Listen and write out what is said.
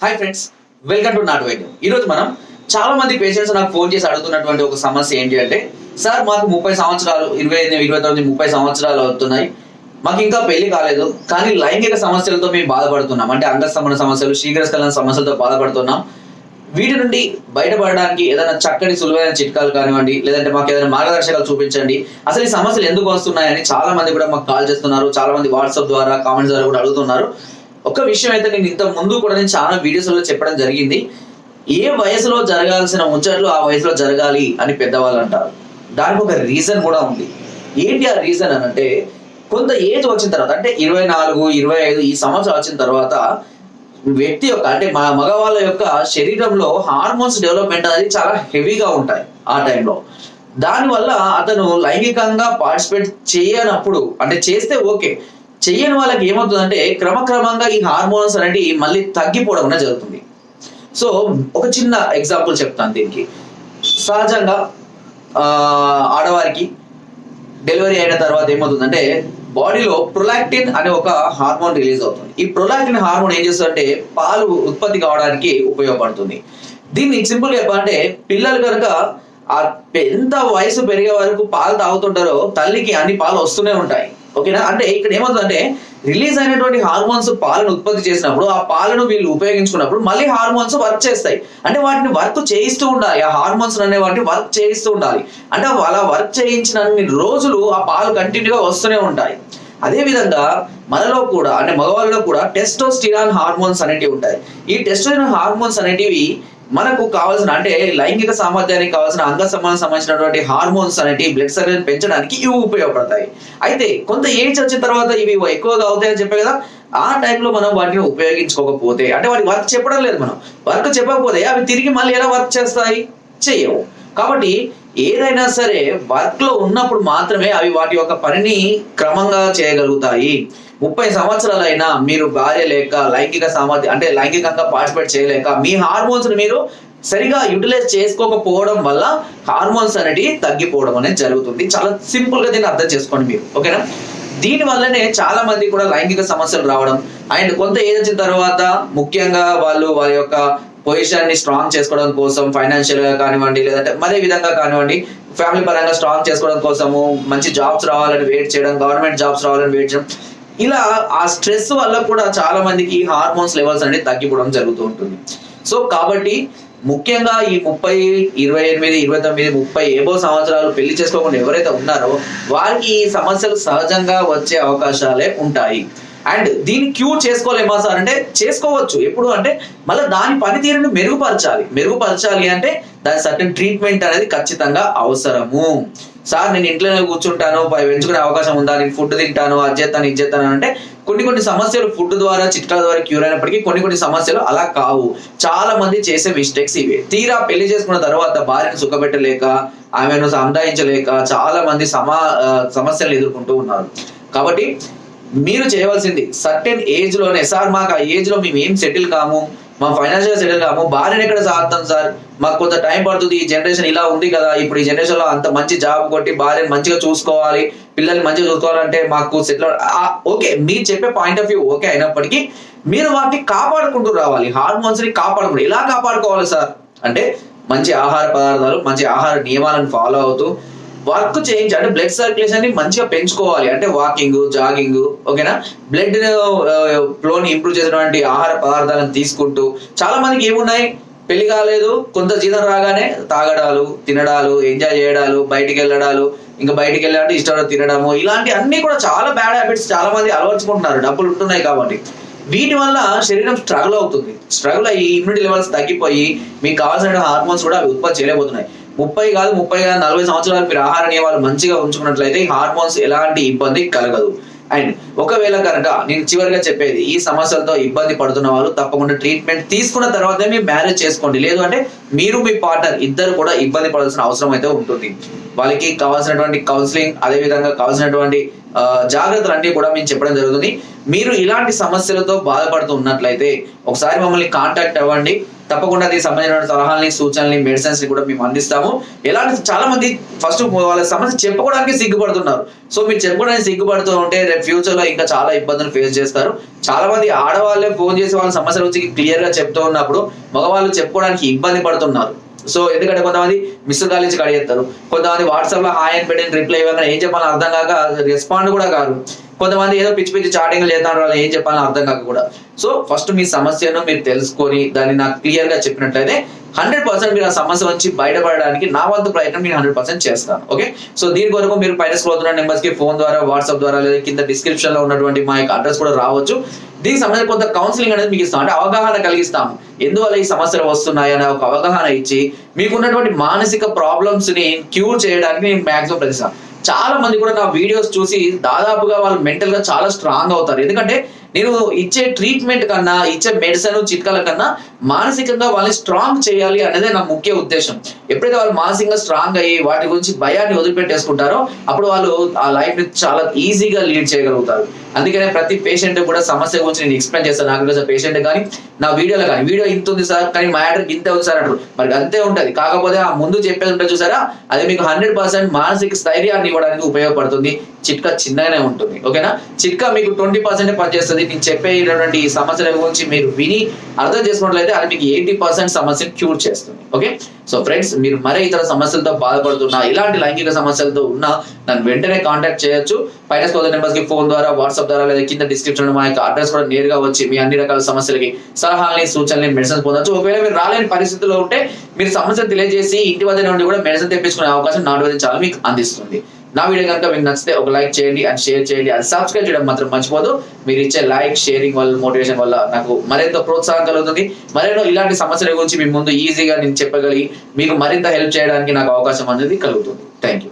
Hi friends, welcome to నాటు వైద్యం. ఈరోజు మనం చాలా మంది పేషెంట్స్ నాకు ఫోన్ చేసి అడుగుతున్నటువంటి ఒక సమస్య ఏంటి అంటే, సార్ మాకు 30 సంవత్సరాలు 28, 29, 30 సంవత్సరాలు అవుతున్నాయి, మాకు ఇంకా పెళ్లి కాలేదు, కానీ లైంగిక సమస్యలతో మేము బాధపడుతున్నాం. అంటే అంగస్తంభన సమస్యలు, శీఘ్రస్ఖలన సమస్యలతో బాధపడుతున్నాం. వీటి నుండి బయటపడడానికి ఏదైనా చక్కటి సులువైన చిట్కాలు కానివ్వండి, లేదంటే మాకు ఏదైనా మార్గదర్శకాలు చూపించండి, అసలు ఈ సమస్యలు ఎందుకు వస్తున్నాయని చాలా మంది కూడా మాకు కాల్ చేస్తున్నారు. చాలా మంది వాట్సాప్ ద్వారా, కామెంట్స్ ద్వారా కూడా అడుగుతున్నారు. ఒక విషయం అయితే నేను ఇంత ముందు కూడా నేను చాలా వీడియోస్లో చెప్పడం జరిగింది. ఏ వయసులో జరగాల్సిన ముచ్చట్లు ఆ వయసులో జరగాలి అని పెద్దవాళ్ళు అంటారు. దానికి ఒక రీజన్ కూడా ఉంది. ఏంటి ఆ రీజన్ అని అంటే, కొంత ఏజ్ వచ్చిన తర్వాత, అంటే 24, 25 ఈ సంవత్సరం వచ్చిన తర్వాత వ్యక్తి యొక్క, అంటే మగవాళ్ళ యొక్క శరీరంలో హార్మోన్స్ డెవలప్మెంట్ అనేది చాలా హెవీగా ఉంటాయి ఆ టైంలో. దానివల్ల అతను లైంగికంగా పార్టిసిపేట్ చేయనప్పుడు, అంటే చేస్తే ఓకే, చెయ్యని వాళ్ళకి ఏమవుతుందంటే క్రమక్రమంగా ఈ హార్మోన్స్ అనేవి మళ్ళీ తగ్గిపోవడం అనేది జరుగుతుంది. సో ఒక చిన్న ఎగ్జాంపుల్ చెప్తాను దీనికి. సహజంగా ఆడవారికి డెలివరీ అయిన తర్వాత ఏమవుతుందంటే బాడీలో ప్రొలాక్టిన్ అనే ఒక హార్మోన్ రిలీజ్ అవుతుంది. ఈ ప్రొలాక్టిన్ హార్మోన్ ఏం చేస్తుందంటే పాలు ఉత్పత్తి కావడానికి ఉపయోగపడుతుంది. దీన్ని సింపుల్ గా చెప్పాలంటే, పిల్లలు కనుక ఆ ఎంత వయసు పెరిగే వరకు పాలు తాగుతుంటారో తల్లికి అన్ని పాలు వస్తూనే ఉంటాయి. ఓకేనా? అంటే ఇక్కడ ఏమవుతుందంటే రిలీజ్ అయినటువంటి హార్మోన్స్ పాలను ఉత్పత్తి చేసినప్పుడు ఆ పాలను వీళ్ళు ఉపయోగించుకున్నప్పుడు మళ్ళీ హార్మోన్స్ వర్క్ చేస్తాయి. అంటే వాటిని వర్క్ చేయిస్తూ ఉండాలి. ఆ హార్మోన్స్ అనే వాటిని వర్క్ చేయిస్తూ ఉండాలి. అంటే అలా వర్క్ చేయించిన రోజులు ఆ పాలు కంటిన్యూగా వస్తూనే ఉంటాయి. అదే విధంగా మనలో కూడా, అంటే మగవాళ్ళలో కూడా టెస్టోస్టిరాన్ హార్మోన్స్ అనేటివి ఉంటాయి. ఈ టెస్టోస్టిరాన్ హార్మోన్స్ అనేటివి మనకు కావాల్సిన, అంటే లైంగిక సామర్థ్యానికి కావాల్సిన సంబంధించినటువంటి హార్మోన్స్ అనేటివి బ్లడ్ సర్క్యులేషన్ పెంచడానికి ఇవి ఉపయోగపడతాయి. అయితే కొంత ఏజ్ వచ్చిన తర్వాత ఇవి ఎక్కువగా అవుతాయని చెప్పే కదా, ఆ టైంలో మనం వాటిని ఉపయోగించుకోకపోతే, అంటే వాటి వర్క్ చెప్పడం లేదు, మనం వర్క్ చెప్పకపోతే అవి తిరిగి మళ్ళీ ఎలా వర్క్ చేస్తాయి? చెయ్యవు. కాబట్టి ఏదైనా సరే వర్క్ లో ఉన్నప్పుడు మాత్రమే అవి వాటి యొక్క పనిని క్రమంగా చేయగలుగుతాయి. 30 సంవత్సరాలైనా మీరు భార్య లేక, లైంగిక సామర్థ్యం, అంటే లైంగికంగా పార్టిసిపేట్ చేయలేక, మీ హార్మోన్స్ మీరు సరిగా యూటిలైజ్ చేసుకోకపోవడం వల్ల హార్మోన్స్ అనేటివి తగ్గిపోవడం అనేది జరుగుతుంది. చాలా సింపుల్ గా దీన్ని అర్థం చేసుకోండి మీరు. ఓకేనా? దీని వల్లనే చాలా మంది కూడా లైంగిక సమస్యలు రావడం, అండ్ కొంత ఏజ్ వచ్చిన తర్వాత ముఖ్యంగా వాళ్ళు వారి యొక్క పొజిషన్ ని స్ట్రాంగ్ చేసుకోవడం కోసం, ఫైనాన్షియల్ గా కానివ్వండి, లేదంటే మరే విధంగా కానివ్వండి, ఫ్యామిలీ పరంగా స్ట్రాంగ్ చేసుకోవడం కోసము, మంచి జాబ్స్ రావాలని వెయిట్ చేయడం, గవర్నమెంట్ జాబ్స్ రావాలని వెయిట్ చేయడం, ఇలా ఆ స్ట్రెస్ వల్ల కూడా చాలా మందికి హార్మోన్స్ లెవెల్స్ అనేది తగ్గిపోవడం జరుగుతూ ఉంటుంది. సో కాబట్టి ముఖ్యంగా ఈ 30, 28, 29, 30 ఏబో సంవత్సరాలు పెళ్లి చేసుకోకుండా ఎవరైతే ఉన్నారో వారికి ఈ సమస్యలు సహజంగా వచ్చే అవకాశాలే ఉంటాయి. అండ్ దీన్ని క్యూర్ చేసుకోలేమా సార్ అంటే, చేసుకోవచ్చు. ఎప్పుడు అంటే మళ్ళీ దాని పనితీరుని మెరుగుపరచాలి అంటే దాని సర్టన్ ట్రీట్మెంట్ అనేది ఖచ్చితంగా అవసరము. సార్ నేను ఇంట్లోనే కూర్చుంటాను, పెంచుకునే అవకాశం ఉందా, నేను ఫుడ్ తింటాను, అది చేస్తాను, ఇది చేస్తాను అంటే కొన్ని సమస్యలు ఫుడ్ ద్వారా, చిట్కాల ద్వారా క్యూర్ అయినప్పటికీ కొన్ని సమస్యలు అలా కావు. చాలా మంది చేసే మిస్టేక్స్ ఇవే. తీరా పెళ్లి చేసుకున్న తర్వాత భార్యను సుఖపెట్టలేక, ఆమెను సంధాయించలేక చాలా మంది సమస్యలు ఎదుర్కొంటూ ఉన్నారు. కాబట్టి మీరు చేయవలసింది సర్టెన్ ఏజ్ లోనే, సార్ మాకు ఆ ఏజ్ లో మేము ఏం సెటిల్ కాము, మా ఫైనాన్షియల్ సెటిల్ కాము, భార్యను ఎక్కడ సాగుతాం సార్, మాకు కొంత టైం పడుతుంది, ఈ జనరేషన్ ఇలా ఉంది కదా, ఇప్పుడు ఈ జనరేషన్ లో అంత మంచి జాబ్ కొట్టి భార్యను మంచిగా చూసుకోవాలి, పిల్లల్ని మంచిగా చూసుకోవాలంటే మాకు సెటిల్, ఓకే మీరు చెప్పే పాయింట్ ఆఫ్ వ్యూ ఓకే అయినప్పటికీ మీరు వాటిని కాపాడుకుంటూ రావాలి. హార్మోన్స్ ని కాపాడుకుంటూ, ఎలా కాపాడుకోవాలి సార్ అంటే మంచి ఆహార పదార్థాలు, మంచి ఆహార నియమాలను ఫాలో అవుతూ వర్క్ చేయించి, అంటే బ్లడ్ సర్క్యులేషన్ ని మంచిగా పెంచుకోవాలి. అంటే వాకింగ్, జాగింగ్, ఓకేనా, బ్లడ్ ఫ్లోని ఇంప్రూవ్ చేసినటువంటి ఆహార పదార్థాలను తీసుకుంటూ. చాలా మందికి ఏమున్నాయి, పెళ్లి కాలేదు, కొంత జీతం రాగానే తాగడాలు, తినడాలు, ఎంజాయ్ చేయడాలు, బయటికి వెళ్ళడాలు, ఇంకా బయటికి వెళ్ళాలంటే ఇష్టం తినడము, ఇలాంటి అన్ని కూడా చాలా బ్యాడ్ హ్యాబిట్స్ చాలా మంది అలవర్చుకుంటున్నారు, డబ్బులు ఉంటున్నాయి కాబట్టి. వీటి వల్ల శరీరం స్ట్రగుల్ అయ్యి ఇమ్యూనిటీ లెవెల్స్ తగ్గిపోయి మీకు కావాల్సిన హార్మోన్స్ కూడా అవి ఉత్పత్తి చేయలేకపోతున్నాయి. 30 కాదు 40 సంవత్సరాలు మీరు ఆహార నియమాలు మంచిగా ఉంచుకున్నట్లయితే ఈ హార్మోన్స్ ఎలాంటి ఇబ్బంది కలగదు. అండ్ ఒకవేళ కనుక నేను చివరిగా చెప్పేది, ఈ సమస్యలతో ఇబ్బంది పడుతున్న వాళ్ళు తప్పకుండా ట్రీట్మెంట్ తీసుకున్న తర్వాతే మీరు మ్యారేజ్ చేసుకోండి. లేదు అంటే మీరు మీ పార్ట్నర్ ఇద్దరు కూడా ఇబ్బంది పడాల్సిన అవసరం అయితే ఉంటుంది. వాళ్ళకి కావాల్సినటువంటి కౌన్సిలింగ్, అదే విధంగా కావాల్సినటువంటి జాగ్రత్తలు అన్ని కూడా మేము చెప్పడం జరుగుతుంది. మీరు ఇలాంటి సమస్యలతో బాధపడుతూ ఉన్నట్లయితే ఒకసారి మమ్మల్ని కాంటాక్ట్ అవ్వండి. తప్పకుండా దీనికి సంబంధించిన సలహాలని, సూచనల్ని, మెడిసిన్స్ ని కూడా మేము అందిస్తాము. ఎలాంటి చాలా మంది ఫస్ట్ వాళ్ళ సమస్య చెప్పుకోవడానికి సిగ్గుపడుతున్నారు. సో మీరు చెప్పుకోవడానికి సిగ్గుపడుతూ ఉంటే రేపు ఫ్యూచర్ లో ఇంకా చాలా ఇబ్బందులు ఫేస్ చేస్తారు. చాలా మంది ఆడవాళ్ళే ఫోన్ చేసి వాళ్ళ సమస్యల గురించి క్లియర్ గా చెప్తూ ఉన్నప్పుడు మగవాళ్ళు చెప్పుకోవడానికి ఇబ్బంది పడుతున్నారు. సో ఎందుకంటే కొంతమంది మిస్డ్ కాల్ ఇచ్చి కడిగేస్తారు, కొంతమంది వాట్సాప్ లో హాయ్ అని పెట్టిన రిప్లై ఇవ్వగానే ఏం చెప్పాలని అర్థం కాక రెస్పాండ్ కూడా కాదు, కొంతమంది ఏదో పిచ్చి పిచ్చి చాటింగ్లు చేస్తారు, వాళ్ళు ఏం చెప్పాలని అర్థం కాక కూడా. సో ఫస్ట్ మీ సమస్యను మీరు తెలుసుకొని దాన్ని నాకు క్లియర్ గా చెప్పినట్లయితే 100% మీరు ఆ సమస్య నుంచి బయటపడడానికి నా వంతు ప్రయత్నం నేను 100% చేస్తాను. ఓకే, సో దీని కొరకు మీరు పైన స్క్రోల్ అవుతున్న నెంబర్స్ కి ఫోన్ ద్వారా, వాట్సాప్ ద్వారా, లేదా కింద డిస్క్రిప్షన్ లో ఉన్నటువంటి మా యొక్క అడ్రస్ కూడా రావచ్చు. దీనికి సంబంధించి కొంత కౌన్సిలింగ్ అనేది మీకు ఇస్తాం, అంటే అవగాహన కలిగిస్తాము. ఎందువల్ల ఈ సమస్యలు వస్తున్నాయి అనే ఒక అవగాహన ఇచ్చి మీకున్నటువంటి మానసిక ప్రాబ్లమ్స్ ని క్యూర్ చేయడానికి నేను మాక్సిమం ప్రయత్నిస్తాను. చాలా మంది కూడా నా వీడియోస్ చూసి దాదాపుగా వాళ్ళు మెంటల్ గా చాలా స్ట్రాంగ్ అవుతారు. ఎందుకంటే నేను ఇచ్చే ట్రీట్మెంట్ కన్నా, ఇచ్చే మెడిసిన్ చిట్కాల కన్నా మానసికంగా వాళ్ళని స్ట్రాంగ్ చేయాలి అనేది నా ముఖ్య ఉద్దేశం. ఎప్పుడైతే వాళ్ళు మానసికంగా స్ట్రాంగ్ అయ్యి వాటి గురించి భయాన్ని వదిలిపెట్టేసుకుంటారో అప్పుడు వాళ్ళు ఆ లైఫ్ ని చాలా ఈజీగా లీడ్ చేయగలుగుతారు. అందుకనే ప్రతి పేషెంట్ కూడా సమస్య గురించి నేను ఎక్స్ప్లెయిన్ చేస్తాను. నాకు పేషెంట్ కానీ నా వీడియోలో కానీ వీడియో ఇంత ఉంది సార్ కానీ మా మ్యాటర్ ఇంతే ఉంది సార్ అంటారు. మరి అంతే ఉంటది, కాకపోతే ఆ ముందు చెప్పేది ఉంటుంది చూసారా, అది మీకు 100% మానసిక స్థైర్యాన్ని ఇవ్వడానికి ఉపయోగపడుతుంది. చిట్కా చిన్నగానే ఉంటుంది. ఓకేనా, చిట్కా మీకు 20% పనిచేస్తుంది. నేను చెప్పేటువంటి ఈ సమస్యల గురించి మీరు విని అర్థం చేసుకున్నట్లయితే అది మీకు 80% సమస్యను క్యూర్ చేస్తుంది. ఓకే, సో ఫ్రెండ్స్, మీరు మరే ఇతర సమస్యలతో బాధపడుతున్నా, ఇలాంటి లైంగిక సమస్యలతో ఉన్నా నన్ను వెంటనే కాంటాక్ట్ చేయొచ్చు. పైన స్క్రోల్ నెంబర్స్ కి ఫోన్ ద్వారా, వాట్సాప్ ద్వారా, లేదా కింద డిస్క్రిప్షన్ మా యొక్క అడ్రస్ కూడా నేరుగా వచ్చి మీ అన్ని రకాల సమస్యలకి సలహాలని, సూచనలు, మెడిసిన్స్ పొందొచ్చు. ఒకవేళ మీరు రాలేని పరిస్థితుల్లో ఉంటే మీరు సమస్యను తెలియజేసి ఇంటి వద్ద నుండి కూడా మెడిసిన్ తెప్పించుకునే అవకాశం నా వద్ద చాలా మీకు అందిస్తుంది. నా వీడియో కనుక మీకు నచ్చితే ఒక లైక్ చేయండి అండ్ షేర్ చేయండి. అది సబ్స్క్రైబ్ చేయడం మాత్రం మర్చిపోదు. మీరు ఇచ్చే లైక్, షేరింగ్ వల్ల, మోటివేషన్ వల్ల నాకు మరింత ప్రోత్సాహం కలుగుతుంది. మరెన్నో ఇలాంటి సమస్యల గురించి మీ ముందు ఈజీగా నేను చెప్పగలిగి మీకు మరింత హెల్ప్ చేయడానికి నాకు అవకాశం అనేది కలుగుతుంది. Thank you.